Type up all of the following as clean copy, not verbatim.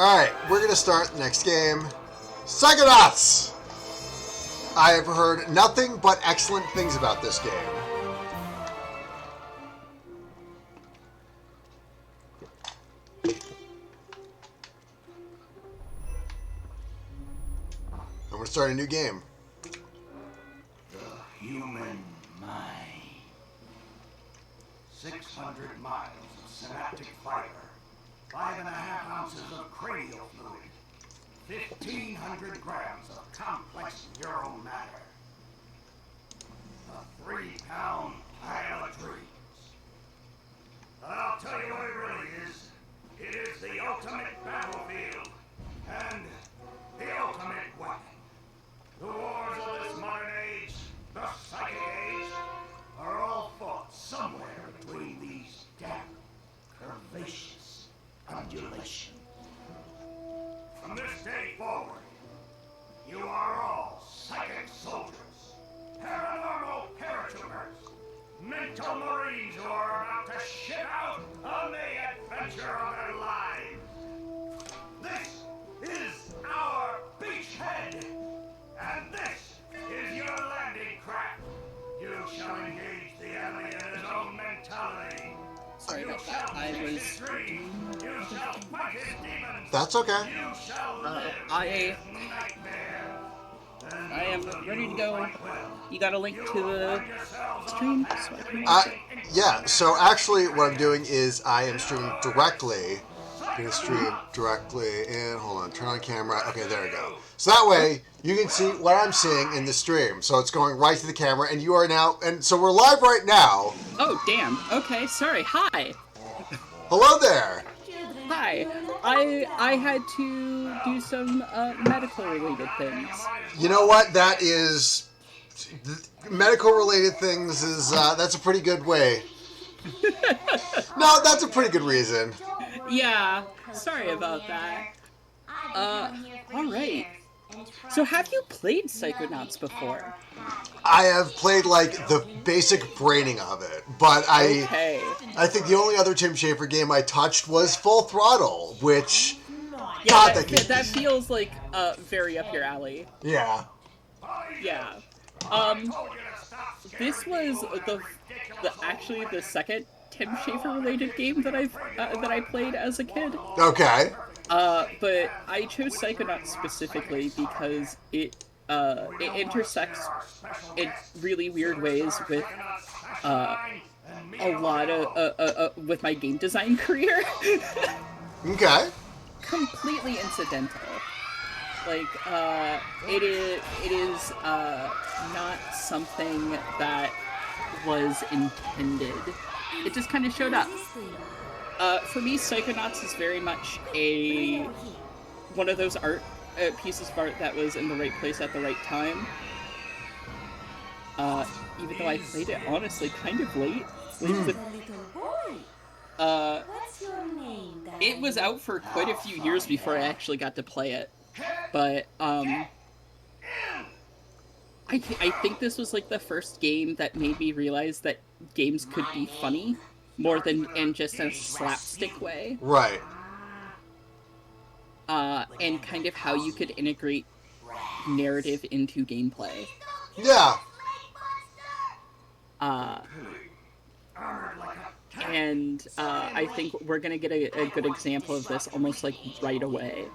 Alright, we're going to start the next game. Psychonauts! I have heard nothing but excellent things about this game. I'm going to start a new game. The human mind. 600 miles of synaptic fiber. 5.5 ounces of cranial fluid. 1,500 grams of complex neural matter. A 3-pound pile of dreams. But I'll tell you what it really is. It is the ultimate battlefield. And the ultimate weapon. The wars of this modern age, the psychic age, are all fought somewhere between these damp, curvaceous undulations. From this day forward, you are all psychic soldiers, paranormal paratroopers, mental marines who are about to ship out on the adventure of their lives. This is our beachhead, and this is your landing craft. You shall engage the enemy in his own mentality. Sorry about that. I was. You shall fight his demons. That's okay. You shall live I his nightmares. I am ready to go. You got a link to the stream? So I can Yeah, so actually what I'm doing is I am streaming directly. I'm going to stream directly, and hold on, turn on camera. Okay, there we go. So that way, you can see what I'm seeing in the stream. So it's going right to the camera, and you are now, and so we're live right now. Oh, damn. Okay, sorry. Hi. Hello there. Hi. I had to do some medical-related things. You know what? That is, medical-related things is, that's a pretty good way. No, that's a pretty good reason. Yeah. Sorry about that. Alright. So have you played Psychonauts before? I have played, like, the basic braining of it, but Okay. I think the only other Tim Schafer game I touched was Full Throttle, which, Yeah, God, that feels like very up your alley. yeah. Yeah. This was actually the second Tim Schafer related game that I played as a kid. Okay. But I chose Psychonauts specifically because it intersects in really weird ways with a lot of with my game design career. Okay. Completely incidental. Like it is not something that was intended. It just kind of showed up. For me, Psychonauts is very much one of those pieces of art that was in the right place at the right time. Even though I played it, honestly, kind of late. It was out for quite a few years before I actually got to play it. But, I think this was, like, the first game that made me realize that games could be funny more than in just a slapstick way. Right. And kind of how you could integrate narrative into gameplay. Yeah. And I think we're gonna get a good example of this almost like right away.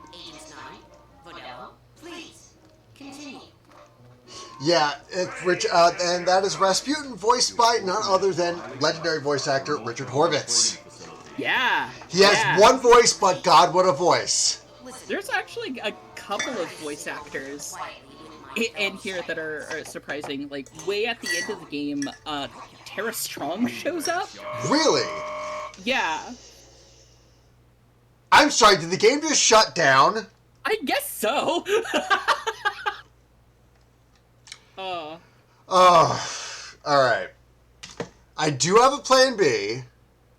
Yeah, it's Rich, and that is Rasputin, voiced by none other than legendary voice actor Richard Horvitz. Yeah. He has one voice, but God, what a voice! There's actually a couple of voice actors in here that are surprising. Like, way at the end of the game, Tara Strong shows up. Really? Yeah. I'm sorry, did the game just shut down? I guess so. Alright. I do have a plan B.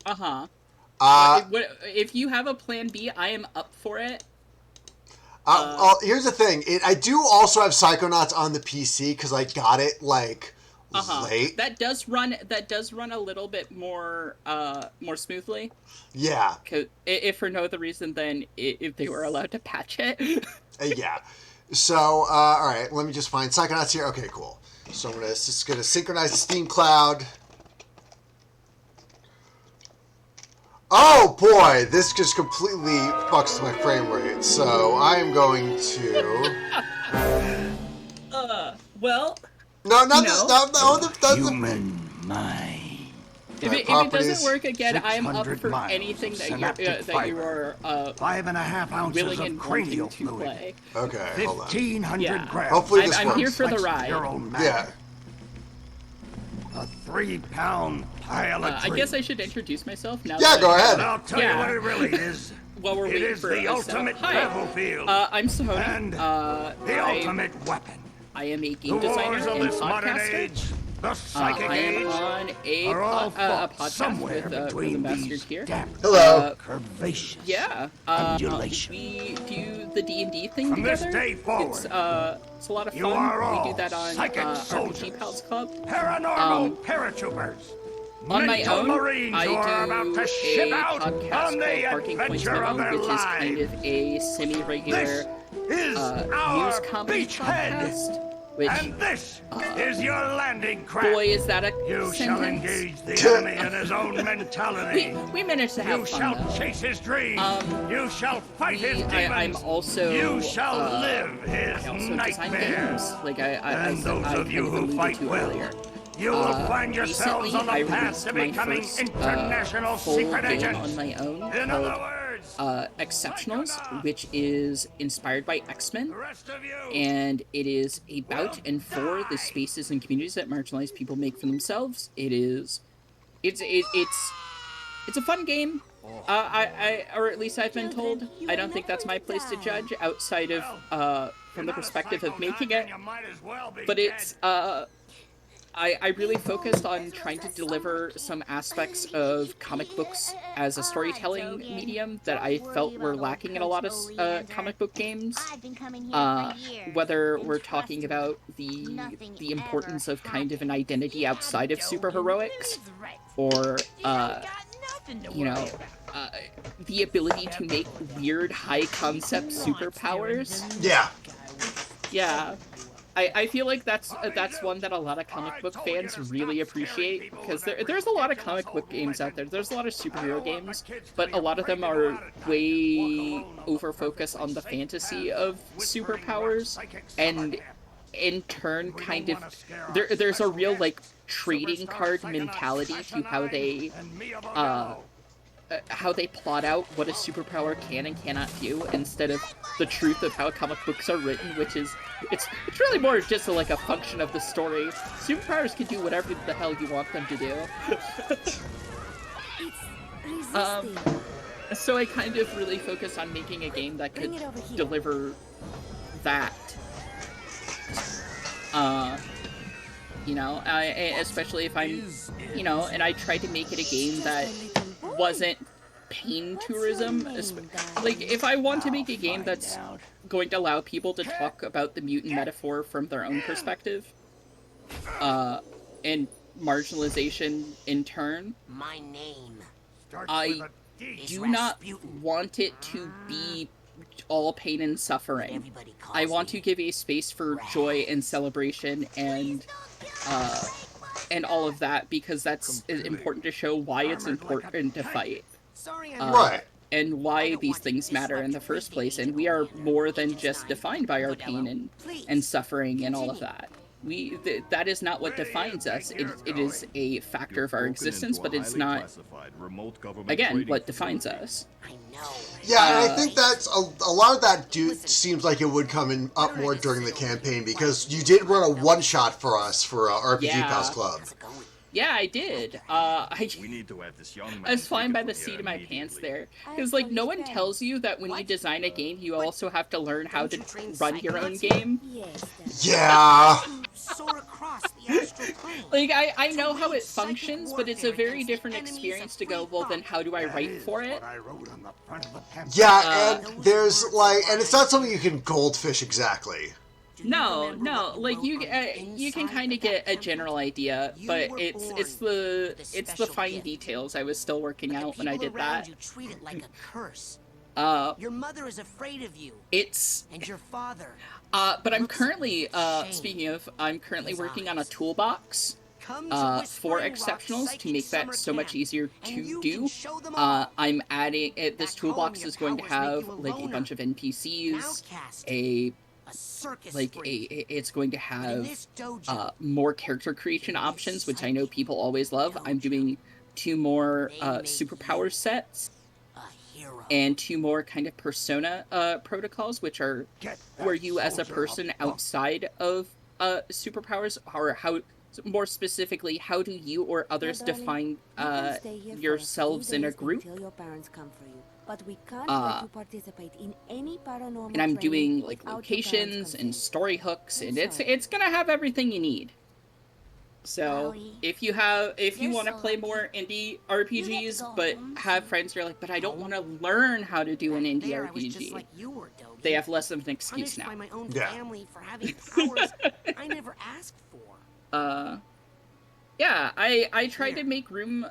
Uh-huh. If you have a plan B, I am up for it. Here's the thing. I do also have Psychonauts on the PC, because I got it, like, late. That does run a little bit more smoothly. Yeah. If for no other reason than if they were allowed to patch it. Yeah. So, all right, let me just find Psychonauts here. Okay, cool. So I'm just gonna synchronize the Steam Cloud. Oh boy, this just completely fucks my frame rate. So I am going to. Well. No, not this. No. Human mind. If it doesn't work again, I am up for anything that you are 5.5 ounces willing of and cranial wanting to fluid. play. Okay, hold on. 1,500 grams. Hopefully this I'm works. here for the ride. Yeah. A 3-pound pile of I guess I should introduce myself now. Yeah, go ahead. And I'll tell you what it really is. While we're It waiting is for the us, ultimate hi. battlefield. I'm Sahoni. And the ultimate weapon. I am a game The designer wars of and this modern podcaster. age, the psychic I am age, on a are all fought podcast somewhere with between Bastard these here. damp, Hello. We curvaceous do the D&D thing From this together. day forward, It's a lot of you fun. are We all do that on psychic RPG soldiers. Pals Club. paranormal paratroopers. On my mental own, Marines I who are do about to a ship out podcast on the called Barking Points adventure of Memo, their which is kind lives. of a semi-regular This is our news comedy beachhead. podcast. Which, And this is your landing craft. boy, is that a You shall sentence. engage the enemy in his own mentality. We managed to have You fun, shall though. chase his dreams. You shall fight his demons. I'm also. You shall live his I also design nightmares. games. Like I And those kind of you who alluded fight to well, earlier. you will find yourselves Recently, on the I path released to my becoming first international full secret game agents. on my own In other called words, Exceptionals, which is inspired by X-Men, the rest of you. and it is about and for the spaces and communities that marginalized people make for themselves. It's a fun game. Or at least I've been told. I don't think that's my place to judge outside of from the perspective of making it. But it's I really focused on trying to deliver some aspects of comic books as a storytelling medium that I felt were lacking in a lot of comic book games. Whether we're talking about the importance of kind of an identity outside of superheroics, or the ability to make weird high concept superpowers. Yeah. I feel like that's one that a lot of comic book fans really appreciate, because there's a lot of comic book games out there. There's a lot of superhero games, but a lot of them are way over focused on the fantasy of superpowers, and in turn kind of there's a real like trading card mentality to how they plot out what a superpower can and cannot do, instead of the truth of how comic books are written, which is it's really more just like a function of the story. Superpowers can do whatever the hell you want them to do. So I kind of really focused on making a game that could deliver that. Especially if I'm, and I tried to make it a game that wasn't pain tourism. Like, if I want to make a game that's going to allow people to talk about the mutant metaphor from their own perspective, and marginalization in turn, I do not want it to be all pain and suffering. I want to give a space for joy and celebration and all of that, because that's important to show why it's important to fight. Right. And why these things matter in the first place. And we are more than just defined by our pain and suffering and all of that. That is not what defines us. It is a factor of our existence, but it's not, again, what defines us. Yeah, and I think that's a lot of that seems like it would come up more during the campaign, because you did run a one-shot for us for RPG Pals Club. Yeah, I did. I was flying by the seat of my pants there. Because, like, no one tells you that when you design a game, you also have to learn how to run your own game. Yeah. Like, I know how it functions, but it's a very different experience to go, well, then how do I write for it? Yeah, and there's, like, and it's not something you can goldfish exactly. No, like you can kind of get a general idea, but it's the fine details I was still working out when I did that. You treat it like a curse. Uh, Your mother is afraid of you. it's And your father. but I'm currently speaking of, I'm currently working on a toolbox for exceptionals to make that so much easier to do. I'm adding it. This toolbox is going to have like a bunch of NPCs, it's going to have more character creation options, which I know people always love. I'm doing 2 more superpower sets and 2 more kind of persona protocols, which are where you as a person outside of superpowers, or how, more specifically, how do you or others define yourselves in a group? But we can't let you participate in any paranormal and I'm doing training like without your parents' locations and consent. story hooks, and I'm sorry. it's gonna have everything you need. So if you want to play more indie RPGs, but have friends who are like, but I don't want to learn how to do an indie RPG, they have less of an excuse now. My own Yeah. family for having powers I never asked for. Yeah, I tried to make room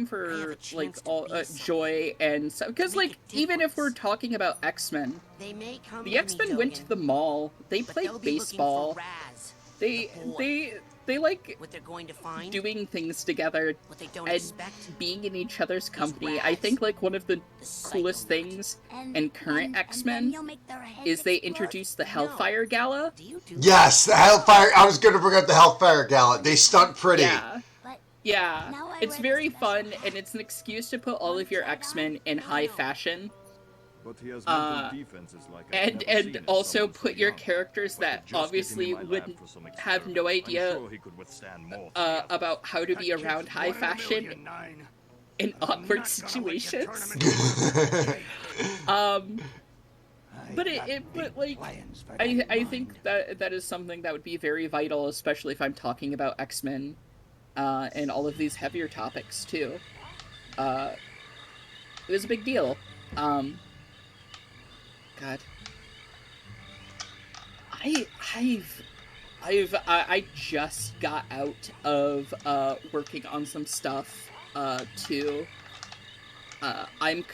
for like all joy and stuff, because like even if we're talking about X-Men, the X-Men went to the mall, they played baseball, they like what they're going to find, doing things together what they don't and expect. being in each other's company. I think like one of the coolest things in current X-Men is they introduced the Hellfire Gala. Yes, the Hellfire. I was going to bring up the Hellfire Gala. They stunt pretty. Yeah, it's very fun, and it's an excuse to put all of your X-Men in high fashion. And also put your characters that obviously would have no idea about how to be around high fashion in awkward situations. But I think that is something that would be very vital, especially if I'm talking about X-Men and all of these heavier topics too. It was a big deal. God, I just got out of working on some stuff too. I'm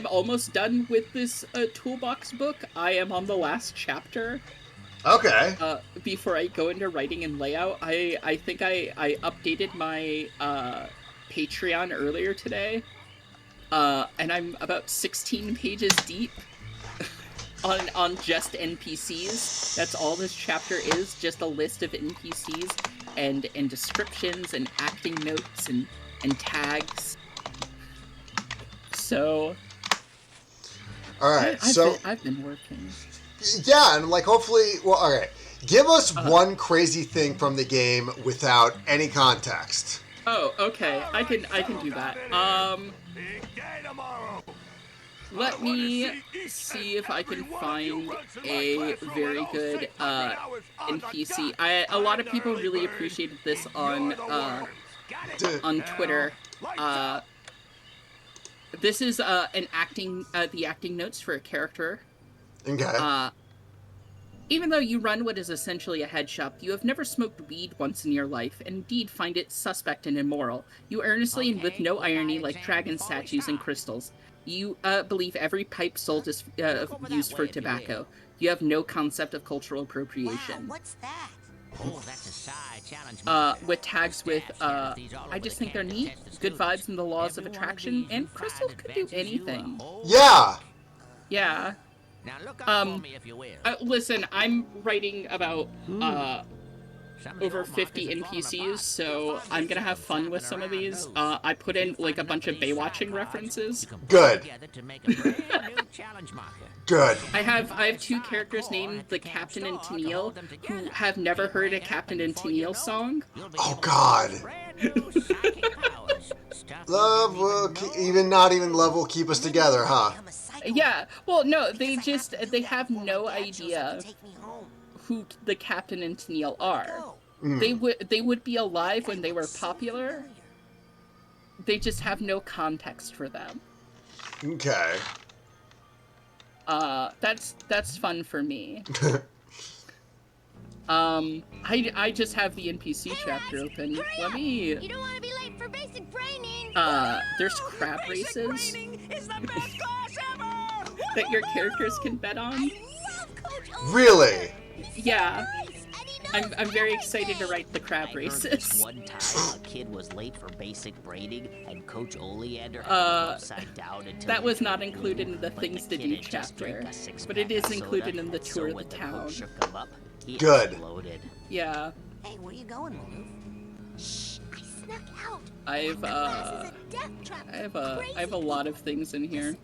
almost done with this toolbox book. I am on the last chapter. Okay. Before I go into writing and layout, I think I updated my Patreon earlier today. And I'm about 16 pages deep on just NPCs. That's all this chapter is, just a list of NPCs and descriptions and acting notes and tags. So, all right. I've been working. Yeah, and like hopefully, well, all right. Give us one crazy thing from the game without any context. Oh, okay. I can do that. Let me see if I can find a very good NPC. A lot of people really appreciated this on Twitter. This is the acting notes for a character. Okay. Even though you run what is essentially a head shop, you have never smoked weed once in your life, and indeed find it suspect and immoral. You earnestly and with no irony, like dragon statues and crystals. You believe every pipe sold is used for tobacco. You have no concept of cultural appropriation. Wow, what's that? Oh, that's a side challenge. With tags with, I just think they're neat, good vibes and the laws of attraction, and crystals could do anything. Yeah. Yeah. Now look out for me if you will. Listen, I'm writing about over 50 NPCs, so I'm gonna have fun with some of these. I put in like a bunch of Baywatching references. Good. Good. I have 2 characters named the Captain and Tennille who have never heard a Captain and Tennille song. Oh God. Love will not even love will keep us together, huh? Yeah. Well, no, they have no idea who the Captain and Tennille are. They would be alive when they were popular. They just have no context for them. Okay. That's fun for me. I just have the NPC chapter open. Let me. You don't want to be late for basic braining. There's crab races Is the best class ever! that your characters can bet on. Really? Yeah. I'm very excited to write the crab I heard races. one time a kid was late for basic braiding, and Coach Oleander had him upside down until That he was could not move, included in the but things the to kid do had just drank chapter, a six-pack but it is of included soda, in the so tour of when the coach town. shook him up, he Good. exploded. Yeah. Hey, where you going, Maloof? Shh, I snuck out. I've Class is a death trap. I have a lot of things in here.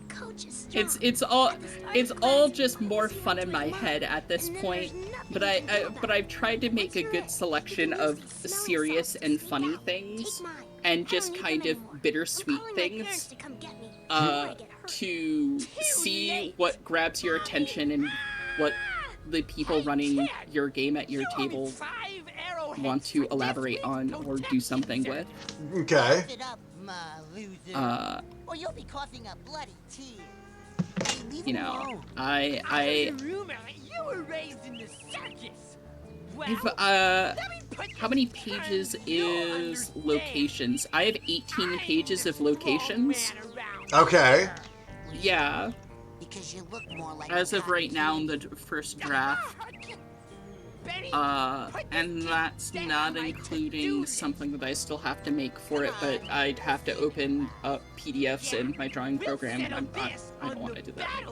The coach is strong. It's all just more fun in my head at this point. But I've tried to make a good selection of serious and funny things and just kind of bittersweet things to see what grabs your attention and what the people running your game at your table want to elaborate on or do something with. Okay. It up, my loser. Or you'll be coughing up bloody tears. Hey, leave You him know, alone. I Rumor, you were raised in the circus. Well, how many pages is locations? I have 18 pages of locations. Okay. Yeah, Because you look more like as a of right now in the first draft. And that's not including something that I still have to make for it, but I'd have to open up PDFs in my drawing program, and I don't want to do that.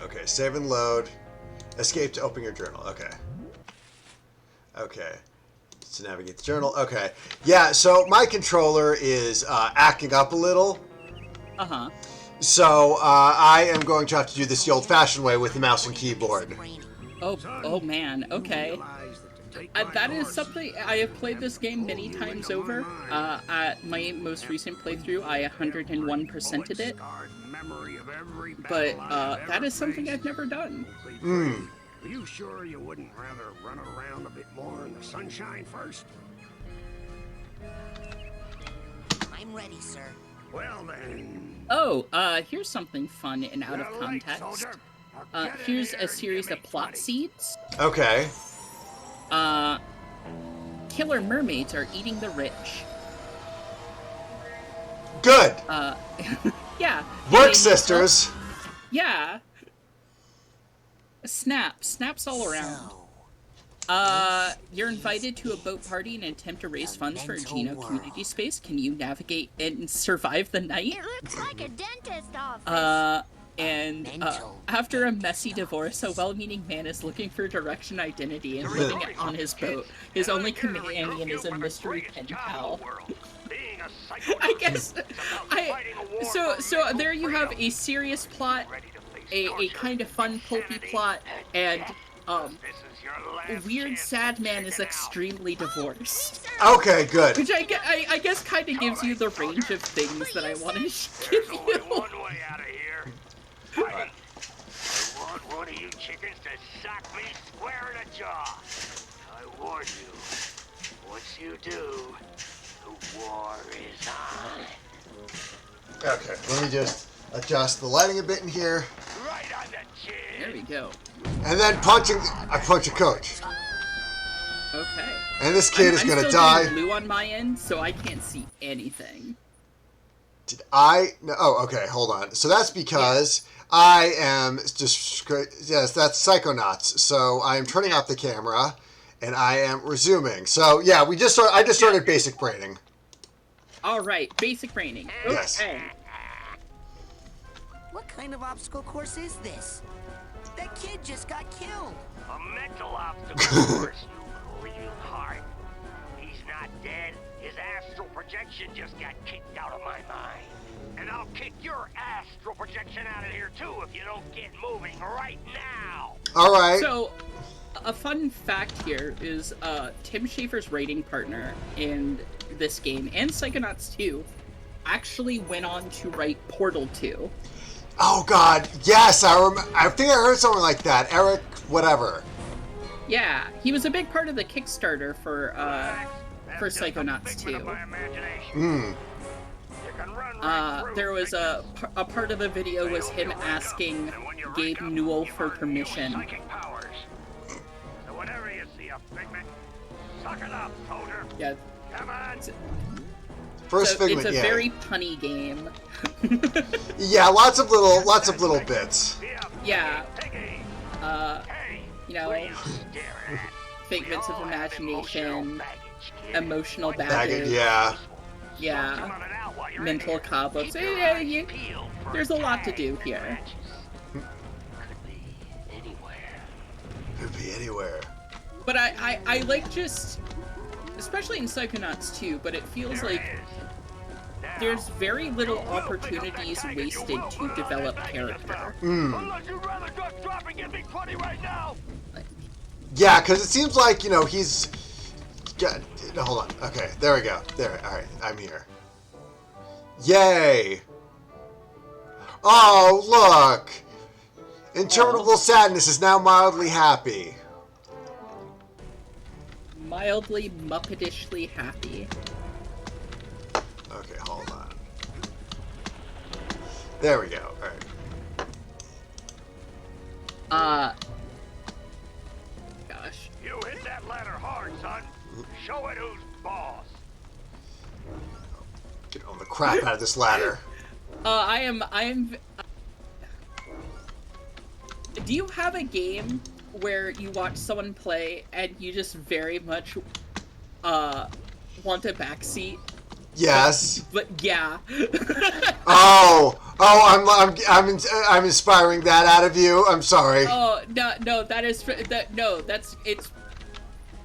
Okay, save and load. Escape to open your journal. Okay. Okay. To navigate the journal. Okay. Yeah, so my controller is acting up a little. Uh-huh. So I am going to have to do this the old-fashioned way with the mouse and keyboard. Oh man, okay. That is something, I have played this game many times over. At my most recent playthrough, I 101%ed it. But that is something I've never done. Are you sure you wouldn't rather run around a bit more in the sunshine first? I'm ready, sir. Well then. Oh, here's something fun and out of context. Here's a series of plot seeds. Okay. Killer mermaids are eating the rich. Good. Yeah. Work, sisters. Yeah. Snaps all around. You're invited to a boat party in an attempt to raise funds for a Geno community space. Can you navigate and survive the night? It looks like a dentist office. After a messy divorce, a well-meaning man is looking for direction, identity, and living on his boat. His only companion is a mystery pen pal. I guess, so there you have a serious plot, a kind of fun, pulpy plot, and, weird sad man is extremely divorced. Okay, good. Which I guess kind of gives you the range of things that I want to give you. One way out of here. I want one of you chickens to sock me square in the jaw. I warn you, once you do, the war is on. Okay, let me just adjust the lighting a bit in here. Right on the chin. There we go. And then I punch a coach. Okay. And this kid is I'm gonna still die. doing blue on my end, so I can't see anything. Did I? No, oh, okay, hold on. So that's because I am just, yes, that's Psychonauts. So I am turning off the camera, and I am resuming. So yeah, I just started basic braiding. All right, basic braining. Okay. Yes. What kind of obstacle course is this? That kid just got killed. A mental obstacle course, you bleeding heart. He's not dead. His astral projection just got kicked out of my mind. And I'll kick your astral projection out of here too if you don't get moving right now. All right. So, a fun fact here is Tim Schafer's writing partner in this game, and Psychonauts 2, actually went on to write Portal 2. Oh God, yes, I think I heard something like that. Eric, whatever. Yeah, he was a big part of the Kickstarter for for Psychonauts 2. Hmm. There was a part of the video was him asking Gabe Newell for permission. So whenever you see a figment, suck it up, soldier. Yeah. Come on. First So Figment, it's a yeah. very punny game. Yeah, lots of little bits. Yeah. You know, figments of imagination, emotional baggage. Yeah. Yeah. Mental cobwebs. There's a lot to do here. Could be anywhere. But I like just, especially in Psychonauts 2, but it feels like there's very little opportunities wasted to develop character. Yeah, because it seems like, he's... Hold on. Okay, there we go. There. All right, I'm here. Yay! Oh, look! Interminable sadness is now mildly happy. Mildly Muppetishly happy. Okay, hold on. There we go. Alright. Gosh. You hit that ladder hard, son. Show it who's boss. Get on the crap out of this ladder. I am... Do you have a game where you watch someone play and you just very much want a backseat? Yes. But yeah. I'm inspiring that out of you. I'm sorry. Oh no, that's it's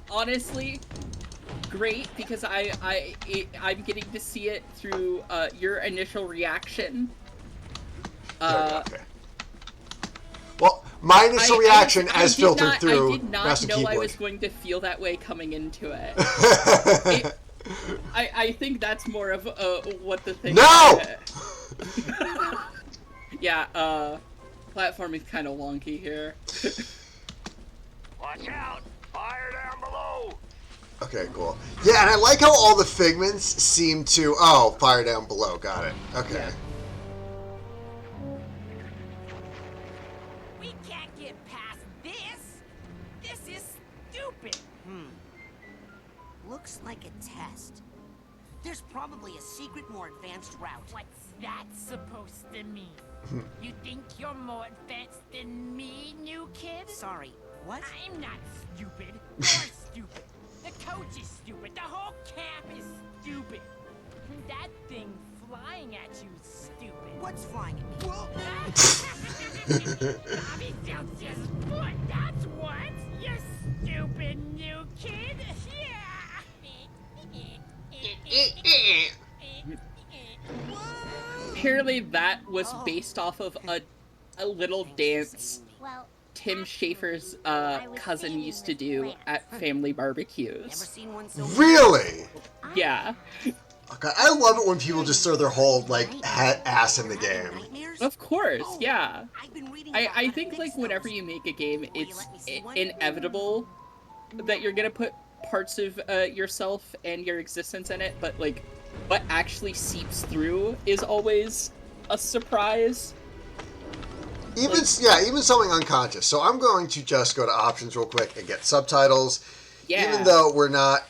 honestly great because I'm getting to see it through your initial reaction. Okay. Well, my initial reaction as filtered through. I did not know I was going to feel that way coming into it. I think that's more of what the thing. No. Yeah. Platforming kind of wonky here. Watch out! Fire down below! Okay, cool. Yeah, and I like how all the figments seem to... Oh, fire down below. Got it. Okay. Yeah. We can't get past this. This is stupid. Looks like a test. There's probably a secret, more advanced route. What's that supposed to mean? You think you're more advanced than me, new kid? Sorry, what? I'm not stupid. You're stupid. The coach is stupid. The whole camp is stupid. That thing flying at you is stupid. What's flying at me? Bobby Celsius foot, that's what! You stupid new kid! Apparently that was based off of a little dance Well, Tim Schafer's cousin used to do at family Never barbecues. seen one so Really? Yeah. Okay, I love it when people just throw their whole, ass in the game. nightmares? Of course, yeah. I've been reading about how I to think, fix like, whenever those. you make a game, it's let me see one? inevitable that you're gonna put parts of yourself and your existence in it, but, like, what actually seeps through is always a surprise. Even something unconscious. So I'm going to just go to options real quick and get subtitles. Yeah. Even though we're not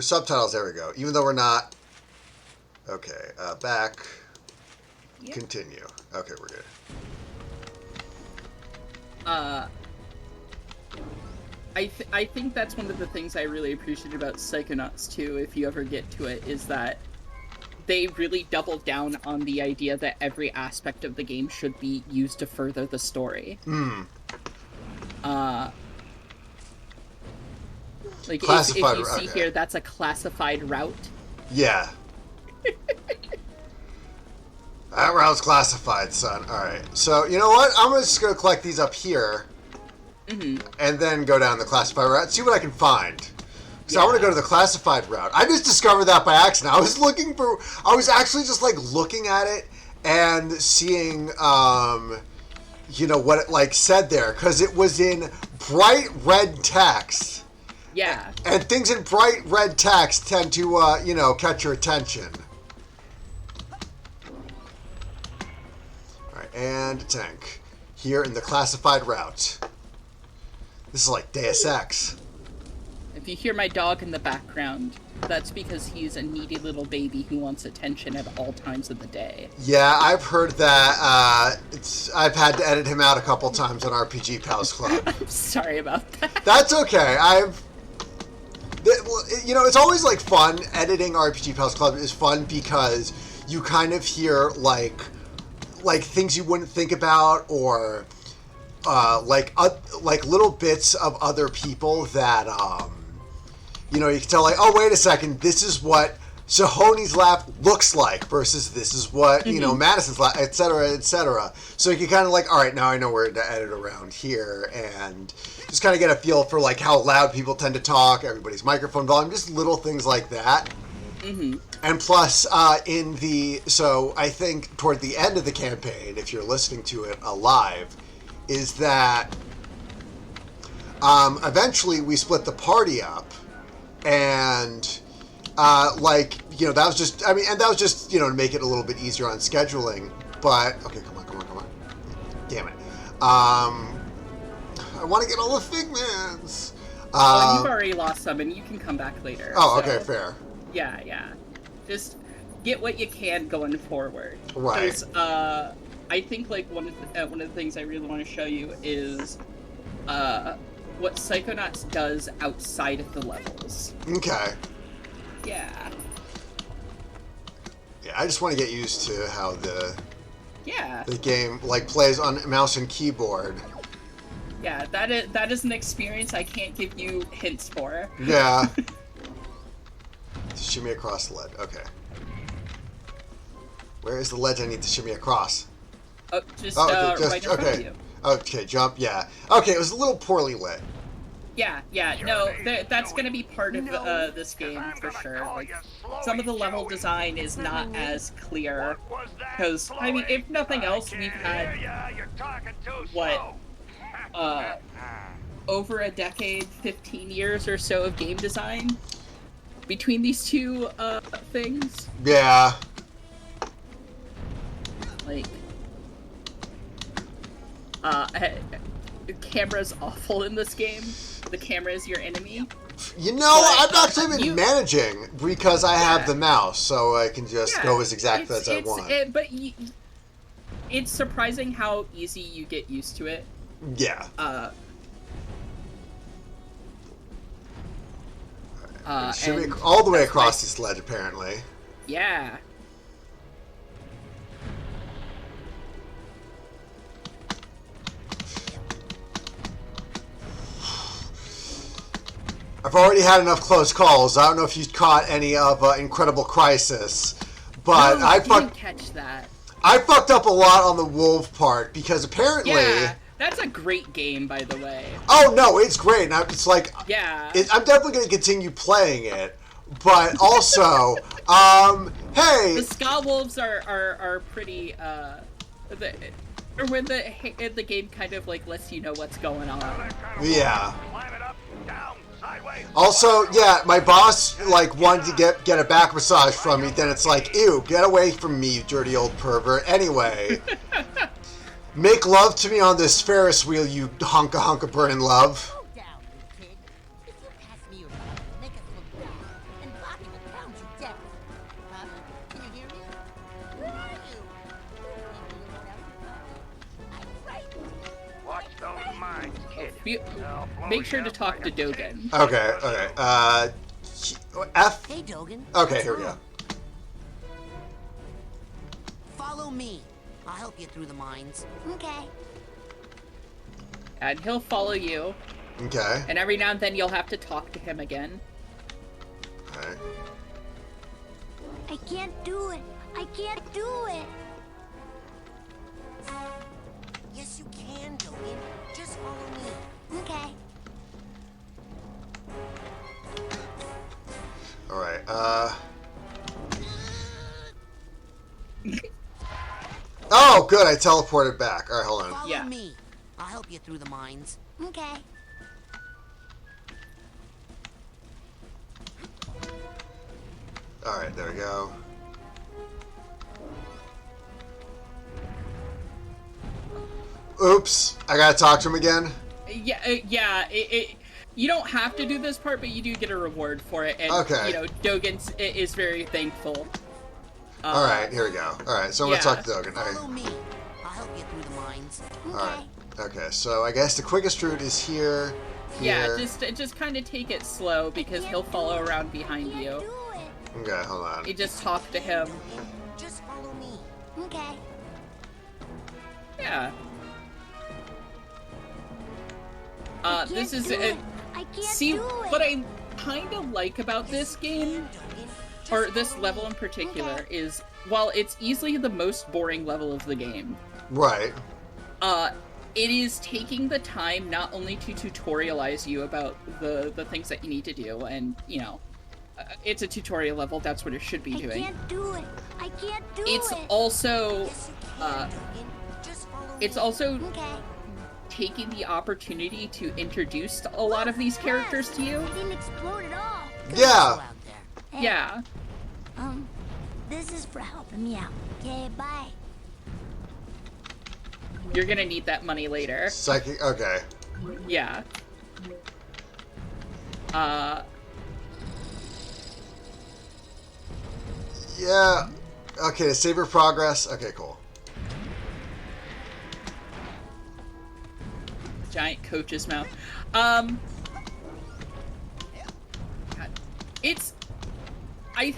subtitles, there we go. Even though we're not. Okay, back. Yep. Continue. Okay, we're good. I think that's one of the things I really appreciate about Psychonauts 2, if you ever get to it, is that they really doubled down on the idea that every aspect of the game should be used to further the story. Like, if you see here, that's a classified route. Yeah. That route's classified, son. Alright. So, you know what? I'm just going to collect these up here. And then go down the classified route. See what I can find. So I want to go to the classified route. I just discovered that by accident. I was actually just, looking at it and seeing, what it, said there. Because it was in bright red text. Yeah. And things in bright red text tend to, you know, catch your attention. Alright, and a tank. Here in the classified route. This is like Deus Ex. If you hear my dog in the background, that's because he's a needy little baby who wants attention at all times of the day. Yeah, I've heard that. I've had to edit him out a couple times on RPG Pals Club. I'm sorry about that. That's okay. You know, it's always like fun. Editing RPG Pals Club is fun because you kind of hear like things you wouldn't think about, or like little bits of other people that you know, you can tell, like, oh, wait a second, this is what Sahoni's lap looks like versus this is what, you know, Madison's lap, et cetera, et cetera. So you can kind of like, all right, now I know where to edit around here, and just kind of get a feel for, like, how loud people tend to talk, everybody's microphone volume, just little things like that. And plus, so I think toward the end of the campaign, if you're listening to it alive, is that eventually we split the party up. And, like, you know, that was just, I mean, and that was just, you know, to make it a little bit easier on scheduling. But, okay, come on. Damn it. I want to get all the figments. You've already lost some, and you can come back later. Oh, so, okay, fair. Yeah. Just get what you can going forward. Right. 'Cause, I think, like, one of the things I really want to show you is, what Psychonauts does outside of the levels. Okay. Yeah. Yeah, I just want to get used to how the game, like, plays on mouse and keyboard. Yeah, that is an experience I can't give you hints for. Yeah. Shimmy across the ledge. Okay. Where is the ledge I need to shimmy across? Oh, just right in front of you. Okay, jump, yeah. Okay, it was a little poorly lit. Yeah, no, that's going to be part of this game for sure. Like, some of the level design is not as clear, because, I mean, if nothing else, we've had, over a decade, 15 years or so of game design between these two things. Yeah. Like, camera's awful in this game. The camera is your enemy. You know, But, I've actually been managing because I have the mouse, so I can just go as exactly as I want. It's surprising how easy you get used to it. Yeah. Shimmy all the way across this ledge, apparently. Yeah. I've already had enough close calls. I don't know if you caught any of Incredible Crisis, but I didn't catch that. I fucked up a lot on the wolf part because apparently. Yeah, that's a great game, by the way. Oh no, it's great. And it's like, yeah, I'm definitely going to continue playing it, but also, hey, the Ska Wolves are pretty. When the game kind of like lets you know what's going on. Yeah. Also, yeah, my boss like wanted to get a back massage from me. Then it's like, ew, get away from me, you dirty old pervert. Anyway, make love to me on this Ferris wheel, you hunka burning love. Slow down, you kid. If you pass me around, make us look down, and Bobby will pound you down. Huh? Can you hear me? Where are you? I'm right. Watch those mines, kid. Make sure to talk to Dogen. Okay. F. Hey, Dogen. Okay, here we go. Follow me. I'll help you through the mines. Okay. And he'll follow you. Okay. And every now and then you'll have to talk to him again. Alright. I can't do it. I can't do it. Yes, you can, Dogen. Just follow me. Okay. Alright, Oh, good, I teleported back. Alright, hold on. Follow me. I'll help you through the mines. Okay. Alright, there we go. Oops, I gotta talk to him again? Yeah, you don't have to do this part, but you do get a reward for it, and, okay. you know, Dogen is very thankful. Alright, here we go. Alright, so I'm gonna talk to Dogen. Follow me. I'll help you through the mines. Alright, okay, so I guess the quickest route is here. Yeah, just kind of take it slow, because he'll follow around behind you. Okay, hold on. You just talk to him. Just follow me. Okay. Yeah. This is see what I kind of like about this game, or this level in particular, is while it's easily the most boring level of the game, right? It is taking the time not only to tutorialize you about the things that you need to do, and you know, it's a tutorial level. That's what it should be doing. I can't do it. I can't do it's it. also, it's also. Okay. Taking the opportunity to introduce a lot of these characters to you. It didn't explode at all. Yeah. Hey, Yeah. This is for helping me out. Okay, bye. You're gonna need that money later. Psychic. Okay. Yeah. Yeah. Okay, to save your progress. Okay, cool. Giant coach's mouth. God. It's. I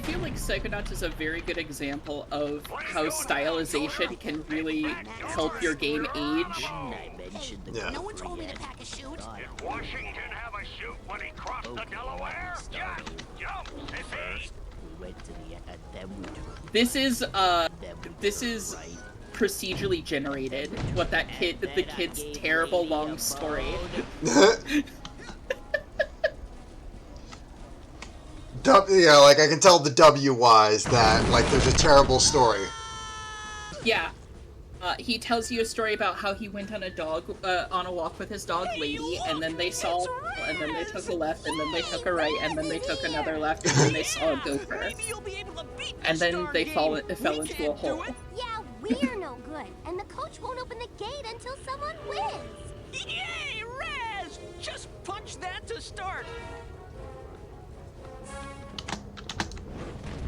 feel like Psychonauts is a very good example of how stylization can really help your game age. Yeah. No one told me to pack a chute. Did Washington have a chute when he crossed the Delaware? Yes, jump, sissy! This is procedurally generated. What the kid's terrible long story. Yeah, like I can tell the W-wise that like there's a terrible story. Yeah. He tells you a story about how he went on a walk with his dog Lady, and then they saw, and then they took a left, and then they took a right, and then they took another left, and then they saw a gopher. And then they fell into a hole. Yeah, we're no good, and the coach won't open the gate until someone wins. Yay, Raz! Just punch that to start.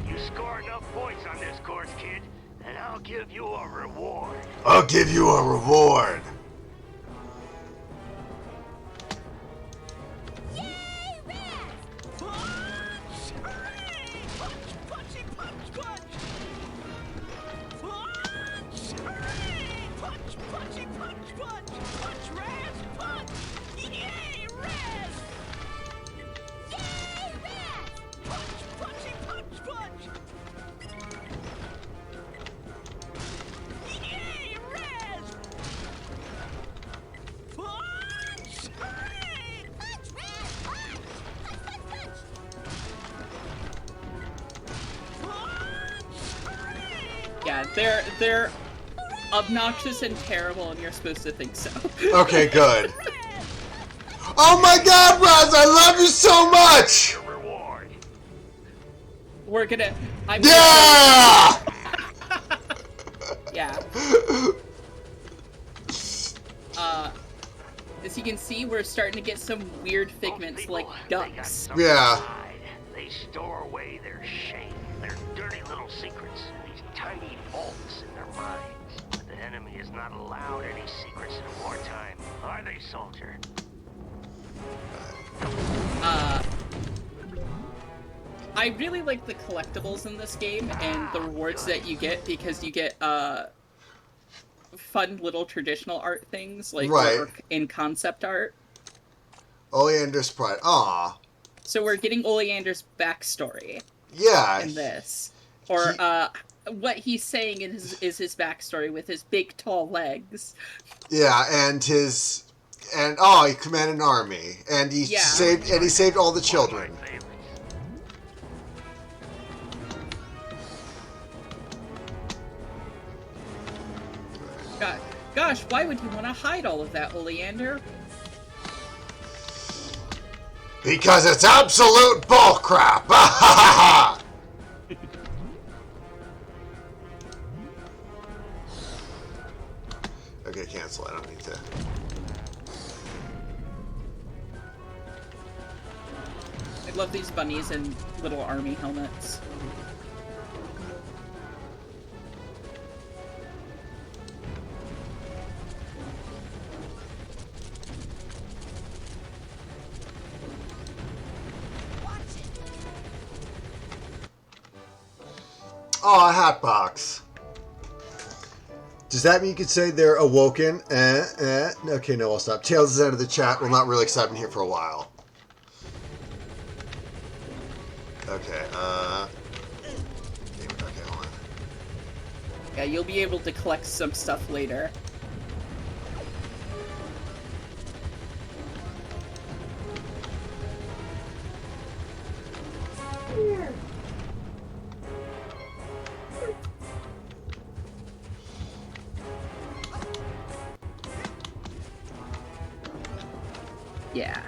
You score enough points on this course, kid, and I'll give you a reward. I'll give you a reward. Yay, Raz! Punch! Hooray! Punch, punchy, punch, punch! Punch! Hooray! Punch, punchy, punch, punch! Punch, Raz, punch! Yay, Raz! Yay, Raz! Punch, punchy, punch, punch! Yay, Raz! Punch! Hooray! Punch, Raz! Punch! Punch, punch, punch! Yeah, they're obnoxious and terrible, and you're supposed to think so. Okay, good. Oh my God, Raz! I love you so much. Your reward. We're gonna. Yeah. Yeah. As you can see, we're starting to get some weird figments like ducks. Yeah. They store away their shame, their dirty little secrets, in these tiny vaults in their minds. But the enemy is not allowed any secrets in wartime, are they, soldier? I really like the collectibles in this game and the rewards that you get, because you get fun little traditional art things like Right. in concept art. Oleander's Pride. Aw. So we're getting Oleander's backstory Yeah. in this, or what he's saying is his backstory with his big tall legs. Yeah, and he commanded an army, and he Yeah. saved all the children. Gosh, why would you want to hide all of that, Oleander? Because it's absolute bullcrap. cancel. I don't need to. I love these bunnies in little army helmets. Oh, a hat box. Does that mean you could say they're awoken? Okay, no, I'll stop. Tails is out of the chat. Well, not really, because I've been here for a while. Okay, okay, hold on. Yeah, you'll be able to collect some stuff later. Yeah.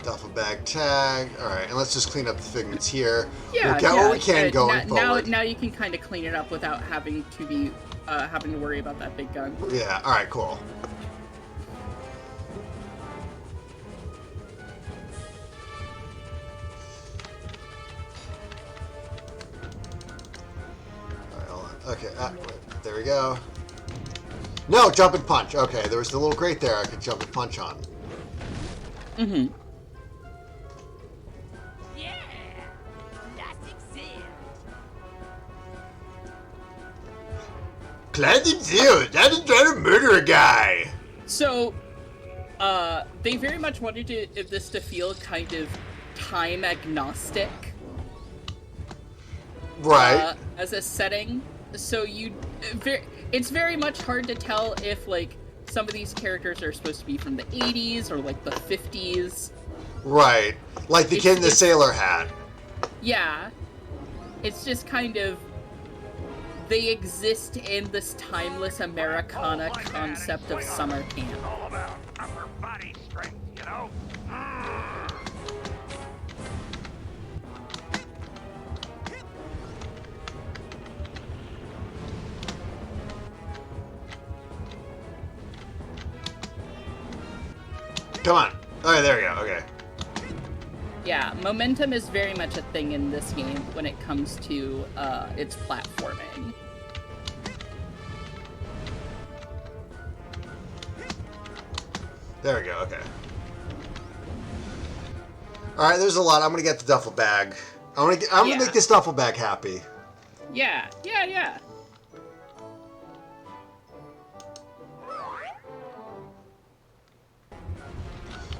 Duffel bag tag. Alright, and let's just clean up the figments here. Yeah, we'll get what we can going now, forward. Now you can kind of clean it up without having to be having to worry about that big gun. Yeah, alright, cool. Alright, hold on. Okay, there we go. No, jump and punch. Okay, there was the little grate there I could jump and punch on. Mm-hmm. Yeah, plastic seal. Plastic seal! That is trying to murder a guy! So, they very much wanted this to feel kind of time agnostic. Right. As a setting. So it's very much hard to tell if, like, some of these characters are supposed to be from the 80s or, like, the 50s. Right. Like the kid in the sailor hat. Yeah. It's just kind of... They exist in this timeless Americana concept of summer camp. It's all about upper body strength, you know? Come on. Okay, there we go. Okay. Yeah, momentum is very much a thing in this game when it comes to its platforming. There we go. Okay. All right. There's a lot. I'm gonna get the duffel bag. I'm gonna make this duffel bag happy. Yeah.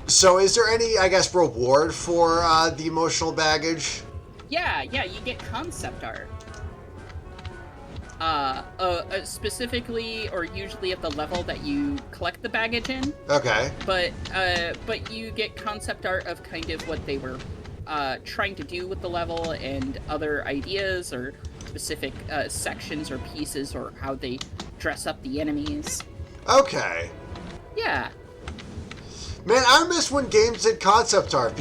So, is there any, I guess, reward for the emotional baggage? Yeah, you get concept art. Specifically, or usually at the level that you collect the baggage in. Okay. But you get concept art of kind of what they were trying to do with the level and other ideas or specific sections or pieces or how they dress up the enemies. Okay. Yeah. Man, I miss when games did concept art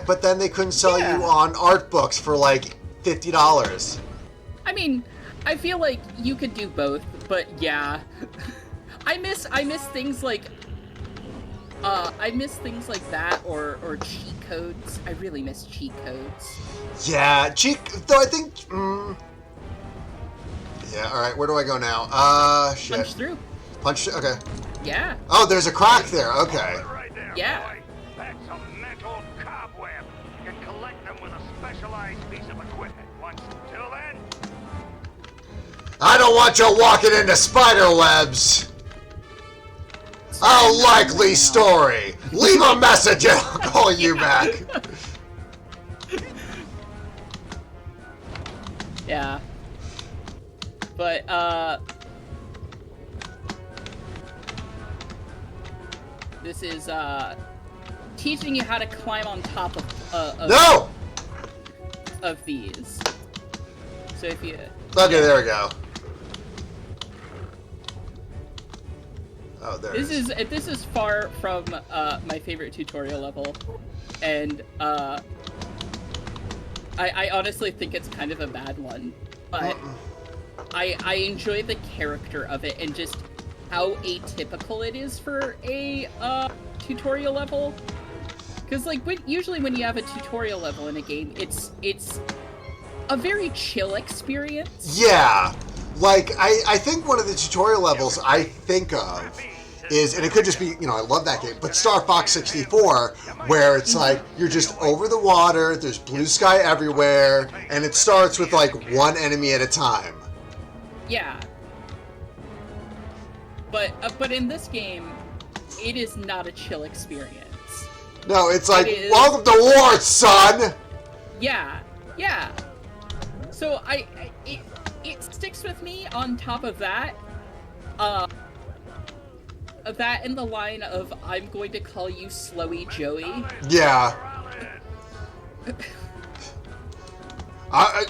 but then they couldn't sell you on art books for like $50. I mean, I feel like you could do both, but yeah. I miss things like that or cheat codes. I really miss cheat codes. Yeah, though I think yeah, all right, where do I go now? Shit. Punch through. Okay. Yeah. Oh, there's a crack there. Okay. Right there, Yeah. boy. That's a mental cobweb. You can collect them with a specialized piece of equipment. Once till then, I don't want you walking into spider webs. A likely story. Leave a message and I'll call you back. Yeah. But, this is, teaching you how to climb on top No! of these. So if you... Okay, there we go. Oh, there it is. This is far from, my favorite tutorial level. And, I honestly think it's kind of a bad one. But I enjoy the character of it and just how atypical it is for a tutorial level. Because like usually when you have a tutorial level in a game, it's a very chill experience. Yeah, like I think one of the tutorial levels I think of is, and it could just be, you know, I love that game, but Star Fox 64, where it's like you're just over the water, there's blue sky everywhere, and it starts with like one enemy at a time. Yeah. But in this game, it is not a chill experience. No, it's like, welcome to war, son! Yeah, yeah. So it sticks with me on top of that. That and the line of, I'm going to call you Slowy Joey. Yeah. I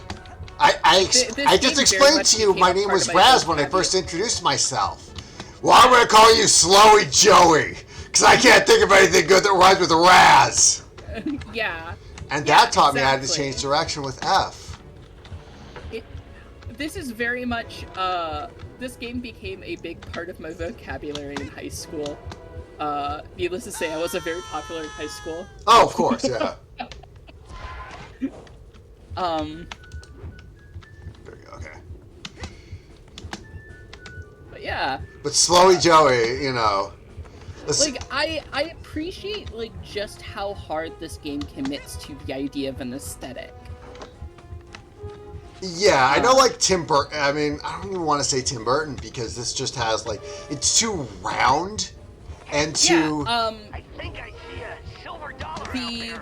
just explained to you my name was Raz when I first introduced myself. Well, I'm going to call you Slowy Joey, because I can't think of anything good that rhymes with Raz. Yeah. And that taught me how to change direction with F. This is very much, this game became a big part of my vocabulary in high school. Needless to say, I wasn't very popular in high school. Oh, of course, yeah. There we go, okay. But yeah. But Slowy Joey, you know. Like, I appreciate, like, just how hard this game commits to the idea of an aesthetic. Yeah, I know, like, Tim Burton, I mean, I don't even want to say Tim Burton, because this just has, like, it's too round, and too... Yeah, I think I see a silver dollar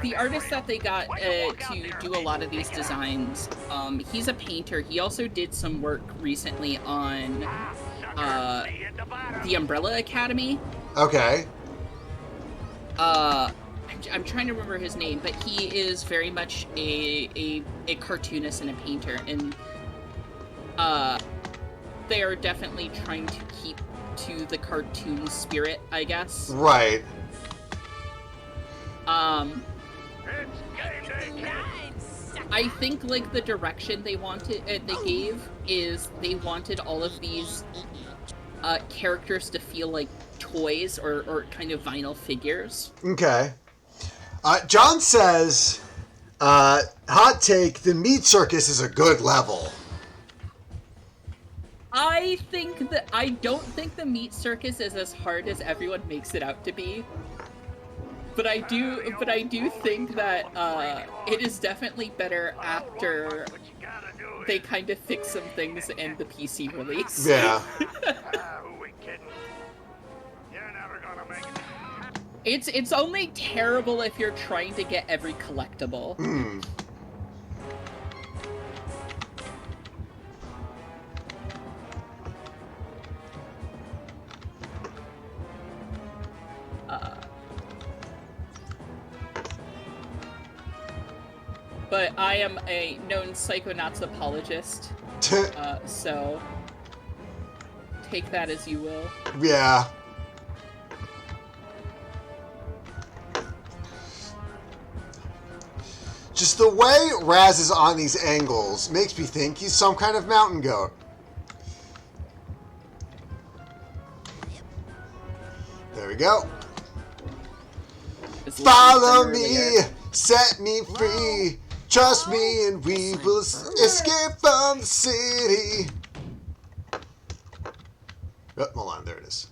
the artist that they got to do a lot of these designs, he's a painter. He also did some work recently on the Umbrella Academy. Okay. I'm trying to remember his name, but he is very much a cartoonist and a painter, and they are definitely trying to keep to the cartoon spirit, I guess. Right. I think, like, the direction they wanted, they gave, is they wanted all of these characters to feel like toys or kind of vinyl figures. Okay. John says, hot take, the Meat Circus is a good level. I don't think the Meat Circus is as hard as everyone makes it out to be. But I do think that it is definitely better after they kind of fix some things in the PC release. Yeah. It's only terrible if you're trying to get every collectible. Mm. But I am a known Psychonauts apologist, so take that as you will. Yeah. Just the way Raz is on these angles makes me think he's some kind of mountain goat. There we go. Follow me, set me free, trust me and we will escape from the city. Oh, hold on, there it is.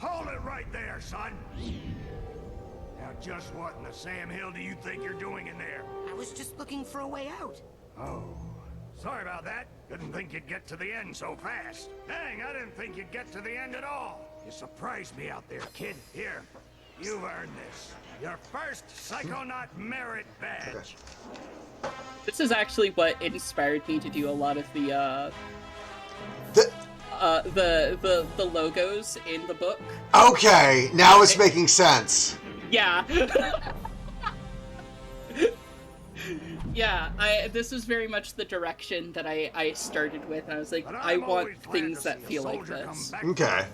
Hold it right there, son. Now, just what in the Sam Hill do you think you're doing in there? I was just looking for a way out. Oh, sorry about that. Didn't think you'd get to the end so fast. Dang, I didn't think you'd get to the end at all. You surprised me out there, kid. Here, you've earned this. Your first Psychonaut merit badge. Okay. This is actually what inspired me to do a lot of the logos in the book. Okay, now it's making sense. Yeah. Yeah, this is very much the direction that I started with, and I was like, I want things that feel like this. Okay.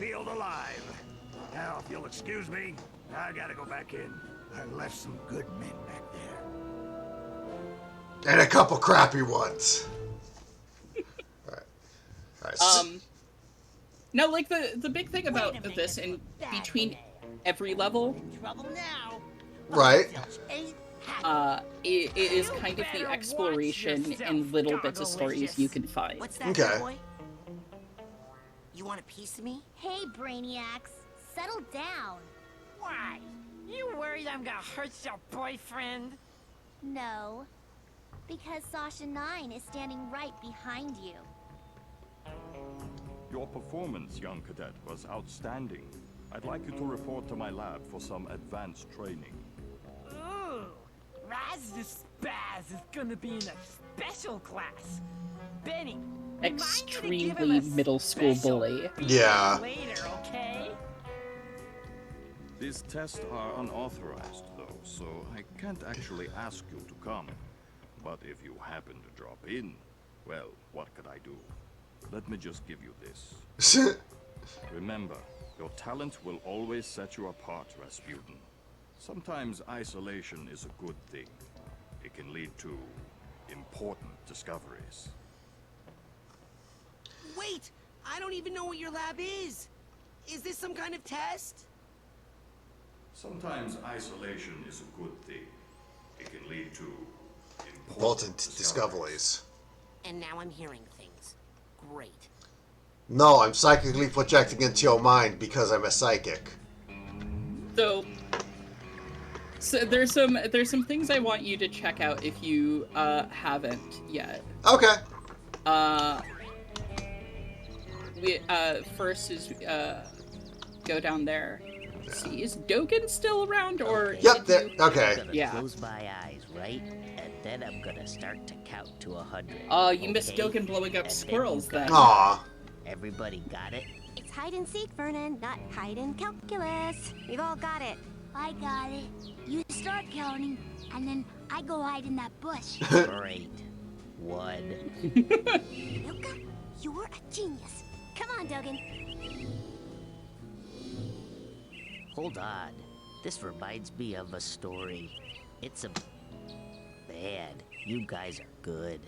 Now, if you'll excuse me, I gotta go back in. I left some good men back there. And a couple crappy ones. Alright. Alright. Now, like, the big thing about this, in between every level, Trouble now. Right. it is kind of the exploration and little bits of stories you can find. What's that, Okay. boy? You want a piece of me? Hey, Brainiacs, settle down. Why? You worried I'm gonna hurt your boyfriend? No, because Sasha 9 is standing right behind you. Your performance, young cadet, was outstanding. I'd like you to report to my lab for some advanced training. Ooh, Raz the Spaz is gonna be in a special class. Benny, Extremely middle school bully. Yeah. Later, okay? These tests are unauthorized, though, so I can't actually ask you to come. But if you happen to drop in, well, what could I do? Let me just give you this. Remember, your talent will always set you apart, Rasputin. Sometimes isolation is a good thing. It can lead to important discoveries. Wait! I don't even know what your lab is. Is this some kind of test? Sometimes isolation is a good thing. It can lead to Important discoveries. And now I'm hearing things. Great. No, I'm psychically projecting into your mind because I'm a psychic. So there's some things I want you to check out if you haven't yet. Okay. We first is go down there. See, is Dogen still around, or Yep, did there. you- Okay. I'm gonna Yeah. close my eyes, right? And then I'm gonna start to count to 100. Oh, you missed okay? Dogen blowing up And squirrels then. then. Aw. Everybody got it? It's hide and seek, Vernon, not hide and calculus. We've all got it. I got it. You start counting, and then I go hide in that bush. Great. 1. Milka, you're a genius. Come on, Dogen. Hold on. This reminds me of a story. It's a... Man, you guys are good.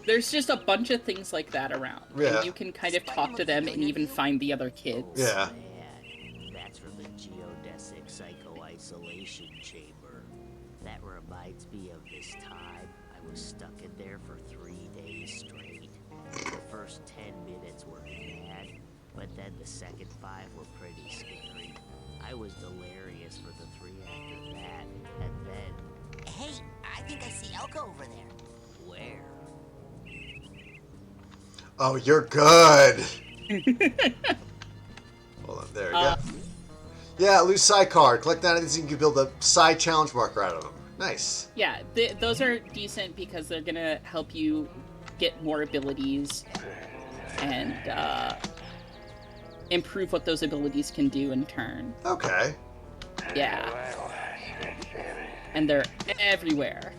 There's just a bunch of things like that around, Yeah. and you can kind of talk to them and even find the other kids. Yeah. Man, that's from the geodesic psycho-isolation chamber. That reminds me of this time I was stuck in there for 3 days straight. The first 10 minutes were bad, but then the second 5 were pretty scary. I was delirious for the 3 after that, and then... Hey, I think I see Elka over there. Where? Oh, you're good. Hold on, there you go. Yeah, lose Psy card. Collect that, and you can build a Psy challenge marker out of them. Nice. Yeah, those are decent because they're gonna help you get more abilities and improve what those abilities can do in turn. Okay. Yeah. And they're everywhere.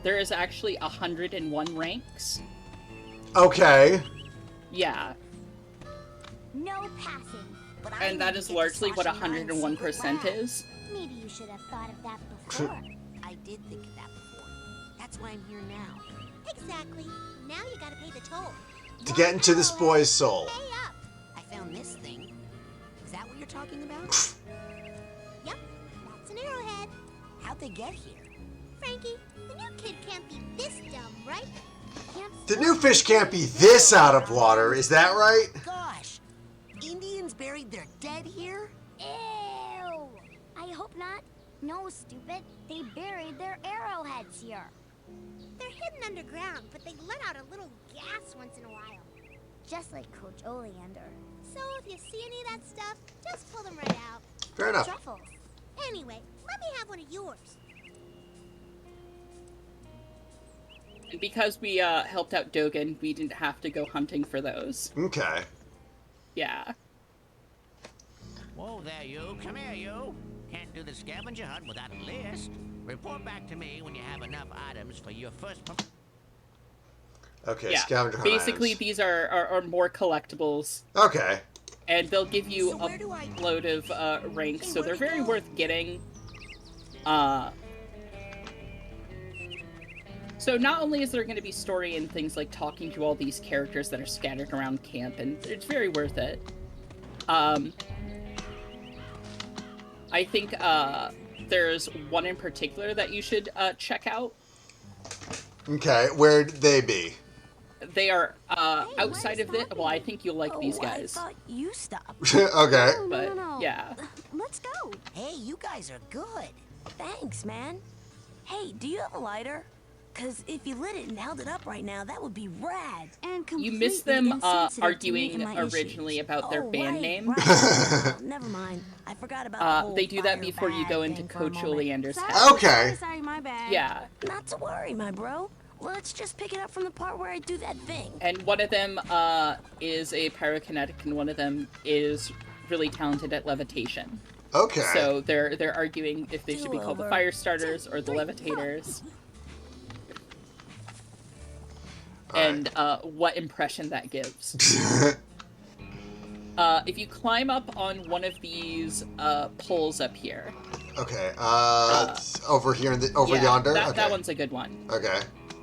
There is actually 101 ranks. Okay. Yeah. No passing. But I And that need is to get largely to what Sasha 101% 9's secret lab. is. Maybe you should have thought of that before. I did think of that before. That's why I'm here now. Exactly. Now you gotta pay the toll. To get into this boy's soul. Pay up. I found this thing. Is that what you're talking about? Yep, that's an arrowhead. How'd they get here? Frankie, the new kid can't be this dumb, right? Can't The new fish can't be this out of water, is that right? Gosh! Indians buried their dead here? Ew! I hope not. No, stupid. They buried their arrowheads here. They're hidden underground, but they let out a little gas once in a while. Just like Coach Oleander. So if you see any of that stuff, just pull them right out. Fair enough. Truffles. Anyway, let me have one of yours. And because we helped out Dogen, we didn't have to go hunting for those. Okay. Yeah. Whoa there, you. Come here, you. Can't do the scavenger hunt without a list. Report back to me when you have enough items for your first... Okay, Yeah. scavenger hunt Basically, items. these are more collectibles. Okay. And they'll give you So where do I- a load of ranks, Hey, so where'd they're he very go? worth getting. So not only is there going to be story and things like talking to all these characters that are scattered around camp, and it's very worth it. I think there's one in particular that you should check out. Okay, where'd they be? They are Hey, outside of it. Well, I think you'll like these I guys. thought you stopped. Okay. No, But, no. yeah. Let's go. Hey, you guys are good. Thanks, man. Hey, do you have a lighter? Because if you lit it and held it up right now, that would be rad. And You missed completely them insensitive to me arguing and my originally issues. about their band name. Right. Oh, never mind. I forgot about the whole They do that fire before you go bad into thing for a Coach moment. Oleander's Sorry, house. Okay. Sorry, my bad. Yeah. Not to worry, my bro. Let's just pick it up from the part where I do that thing. And one of them is a pyrokinetic, and one of them is really talented at levitation. Okay. So they're arguing if they should be called the over. fire starters or the levitators. And what impression that gives. If you climb up on one of these poles up here. Okay. It's over here over yeah, yonder. That, Okay. that one's a good one. Okay.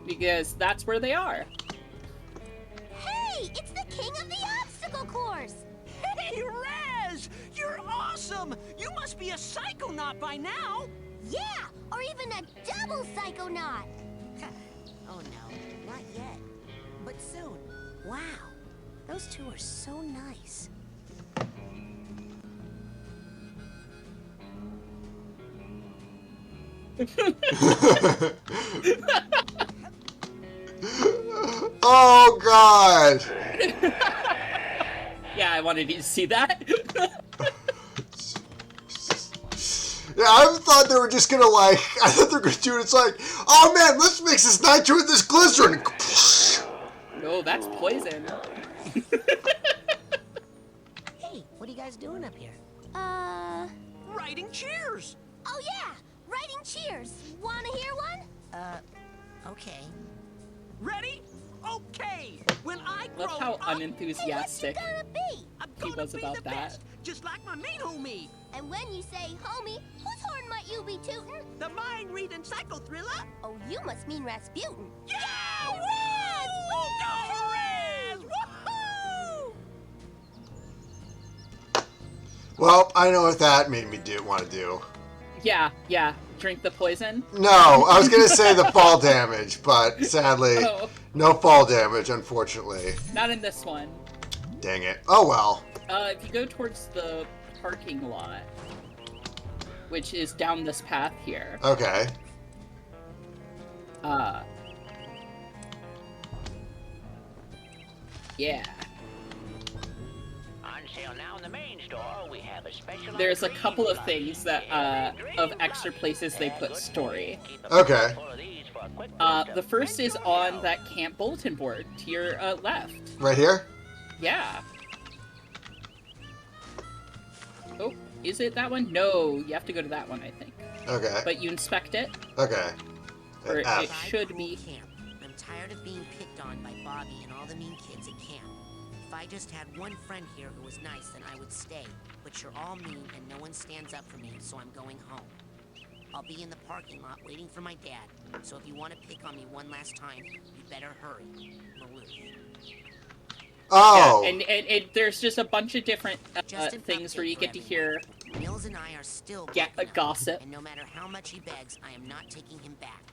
Because that's where they are. Hey, it's the king of the obstacle course. Hey, Raz! You're awesome! You must be a Psychonaut by now! Yeah, or even a double psychonaut. Oh no, not yet. But soon. Wow. Those two are so nice. Oh God. Yeah, I wanted you to see that. Yeah, I thought they were just gonna I thought they were gonna do it. It's like, oh man, let's mix this nitro with this glycerin. No, that's poison. Hey, what are you guys doing up here? Writing cheers! Oh yeah, writing cheers. Wanna hear one? Okay. Ready? Okay! When I grow Love how up, unenthusiastic Hey, what you gonna be? I'm he gonna was be about the that. best, just like my main homie, And when you say homie, whose horn might you be tootin'? the mind-reading psycho-thriller. Oh, you must mean Rasputin. Yeah! Raz! Go, Raz! Woohoo! Well, I know what that made me want to do. Yeah. Drink the poison. No, I was gonna say the fall damage, but sadly, Oh. no fall damage, unfortunately. Not in this one. Dang it. Oh well. If you go towards the parking lot, which is down this path here. Okay. Yeah. On sale now in the main store, we have a special. There's a couple of things that, of extra places they put story. Okay. The first is on that camp bulletin board to your left. Right here? Yeah. Oh, is it that one? No, you have to go to that one, I think. Okay. But you inspect it, Okay. or F. it should be. Camp. I'm tired of being picked on by Bobby and all the mean kids at camp. If I just had one friend here who was nice, then I would stay. But you're all mean and no one stands up for me, so I'm going home. I'll be in the parking lot waiting for my dad. So if you want to pick on me one last time, you better hurry. Maloof. Oh. Yeah, and there's just a bunch of different Just an things where update you for get to hear Mills and I are still gossip. and no matter how much he begs, I am not taking him back.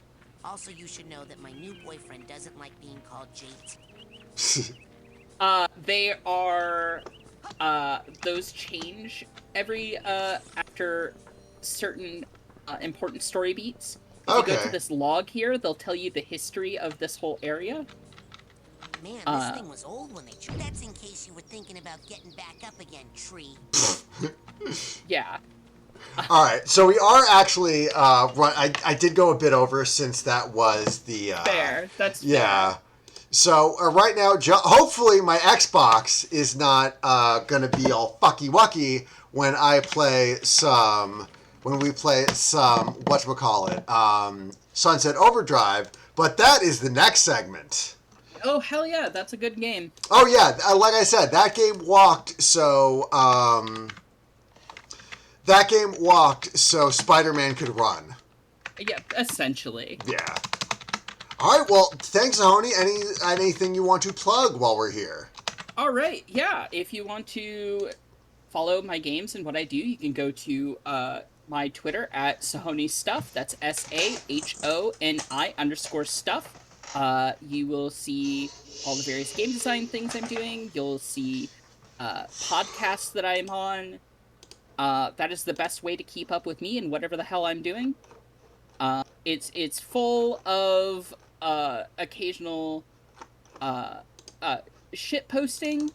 Also, you should know that my new boyfriend doesn't like being called JT. They are, those change every, after certain, important story beats. If you go Okay. to this log here, they'll tell you the history of this whole area. Man, this thing was old when they drew. That's in case you were thinking about getting back up again, tree. Yeah. All right. So we are actually I did go a bit over since that was the Fair. That's yeah. fair. So right now, hopefully my Xbox is not gonna be all fucky wucky when I play some whatchamacallit, Sunset Overdrive. But that is the next segment. Oh, hell yeah, that's a good game. Oh, yeah, like I said, that game walked so Spider-Man could run. Yeah, essentially. Yeah. All right, well, thanks, Sahoni. Anything you want to plug while we're here? All right, yeah. If you want to follow my games and what I do, you can go to my Twitter at Sahoni Stuff. That's SAHONI_stuff. You will see all the various game design things I'm doing. You'll see podcasts that I'm on. That is the best way to keep up with me and whatever the hell I'm doing. It's full of occasional shit posting.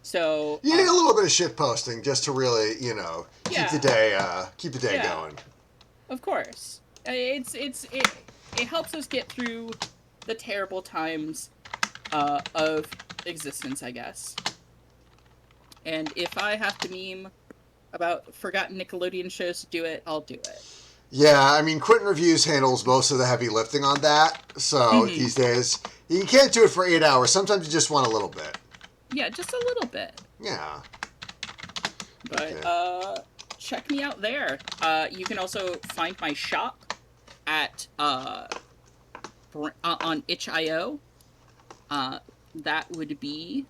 So you need a little bit of shit posting just to really, keep the day going. Of course, it helps us get through the terrible times of existence, I guess. And if I have to meme about forgotten Nickelodeon shows to do it, I'll do it. Yeah, I mean, Quentin Reviews handles most of the heavy lifting on that. So these days, you can't do it for 8 hours. Sometimes you just want a little bit. Yeah, just a little bit. Yeah. But check me out there. You can also find my shop at on itch.io. That would be.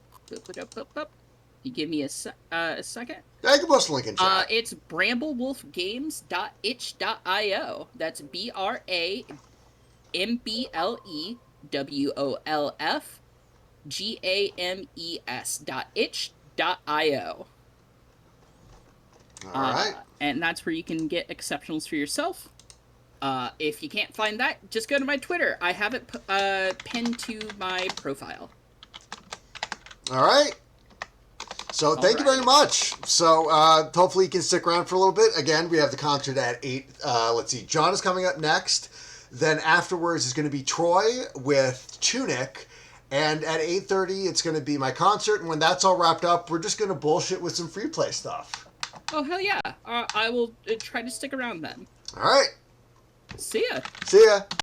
You give me a second. Yeah, I can post a link in chat. It's bramblewolfgames.itch.io. That's BRAMBLEWOLFGAMES.itch.io. All right. And that's where you can get exceptionals for yourself. If you can't find that, just go to my Twitter. I have it pinned to my profile. All right. So thank you very much. So hopefully you can stick around for a little bit. Again, we have the concert at 8. Let's see. John is coming up next. Then afterwards is going to be Troy with Tunic. And at 8:30, it's going to be my concert. And when that's all wrapped up, we're just going to bullshit with some free play stuff. Oh, hell yeah. I will try to stick around then. All right. See ya. See ya.